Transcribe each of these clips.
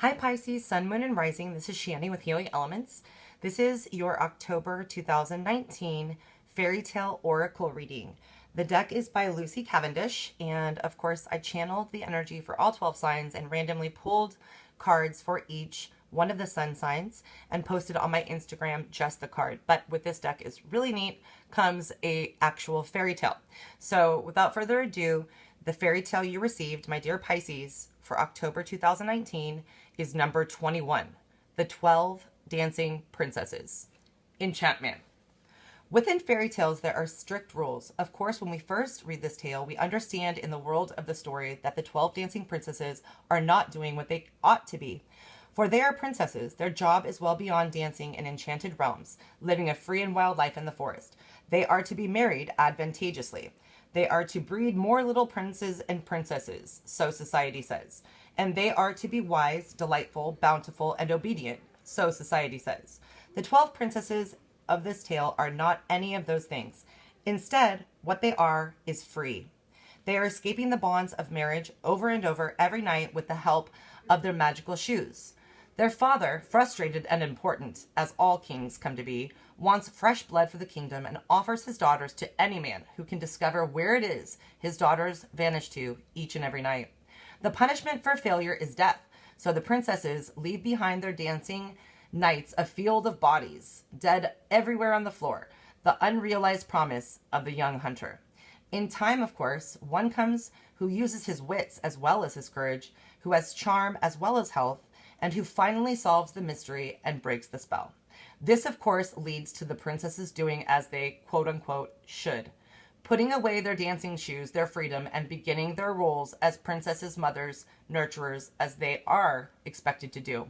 Hi Pisces, Sun, Moon, and Rising. This is Shani with Healing Elements. This is your October 2019 Fairy Tale Oracle reading. The deck is by Lucy Cavendish, and of course I channeled the energy for all 12 signs and randomly pulled cards for each one of the sun signs and posted on my Instagram just the card. But with this deck is really neat, comes a actual fairy tale. So without further ado, the fairy tale you received, my dear Pisces, for October 2019 is number 21, The 12 Dancing Princesses. Enchantment. Within fairy tales, there are strict rules. Of course, when we first read this tale, we understand in the world of the story that the 12 dancing princesses are not doing what they ought to be. For they are princesses. Their job is well beyond dancing in enchanted realms, living a free and wild life in the forest. They are to be married advantageously. They are to breed more little princes and princesses, so society says. And they are to be wise, delightful, bountiful, and obedient, so society says. The 12 princesses of this tale are not any of those things. Instead, what they are is free. They are escaping the bonds of marriage over and over every night with the help of their magical shoes. Their father, frustrated and important, as all kings come to be, wants fresh blood for the kingdom and offers his daughters to any man who can discover where it is his daughters vanish to each and every night. The punishment for failure is death, so the princesses leave behind their dancing nights a field of bodies, dead everywhere on the floor, the unrealized promise of the young hunter. In time, of course, one comes who uses his wits as well as his courage, who has charm as well as health, and who finally solves the mystery and breaks the spell. This, of course, leads to the princesses doing as they, quote-unquote, should, putting away their dancing shoes, their freedom, and beginning their roles as princesses, mothers, nurturers, as they are expected to do.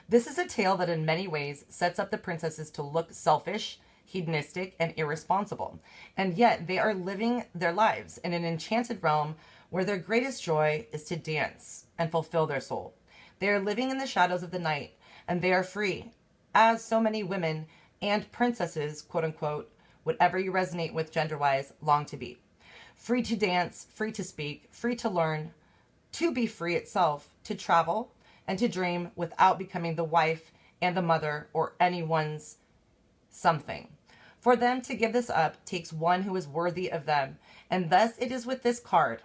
This is a tale that in many ways sets up the princesses to look selfish, hedonistic, and irresponsible, and yet they are living their lives in an enchanted realm where their greatest joy is to dance and fulfill their soul. They are living in the shadows of the night, and they are free, as so many women and princesses, quote-unquote, whatever you resonate with gender-wise, long to be. Free to dance, free to speak, free to learn, to be free itself, to travel, and to dream without becoming the wife and the mother or anyone's something. For them to give this up takes one who is worthy of them, and thus it is with this card.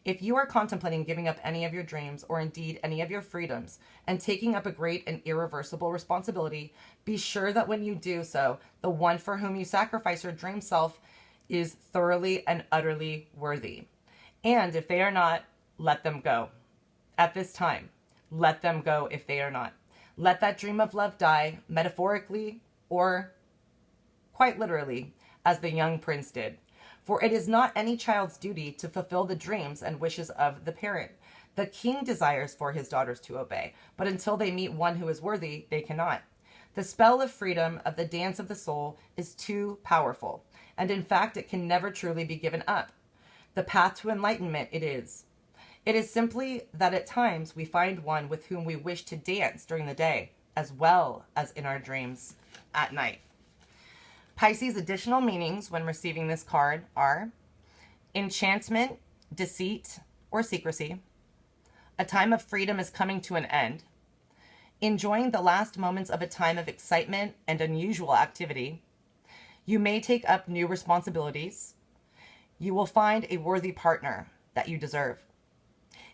If you are contemplating giving up any of your dreams or indeed any of your freedoms and taking up a great and irreversible responsibility, be sure that when you do so, the one for whom you sacrifice your dream self is thoroughly and utterly worthy. And if they are not, let them go. At this time, let them go if they are not. Let that dream of love die, metaphorically or quite literally, as the young prince did. For it is not any child's duty to fulfill the dreams and wishes of the parent. The king desires for his daughters to obey, but until they meet one who is worthy, they cannot. The spell of freedom, of the dance of the soul, is too powerful, and in fact it can never truly be given up. The path to enlightenment it is. It is simply that at times we find one with whom we wish to dance during the day, as well as in our dreams at night. Pisces' additional meanings when receiving this card are enchantment, deceit, or secrecy. A time of freedom is coming to an end. Enjoying the last moments of a time of excitement and unusual activity. You may take up new responsibilities. You will find a worthy partner that you deserve.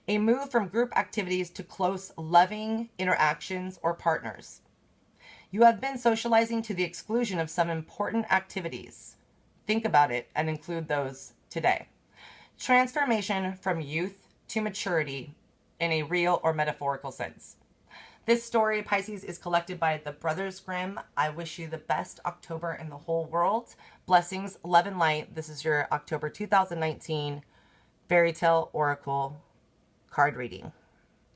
A move from group activities to close, loving interactions or partners. You have been socializing to the exclusion of some important activities. Think about it and include those today. Transformation from youth to maturity in a real or metaphorical sense. This story, Pisces, is collected by the Brothers Grimm. I wish you the best October in the whole world. Blessings, love, and light. This is your October 2019 Fairy Tale Oracle card reading.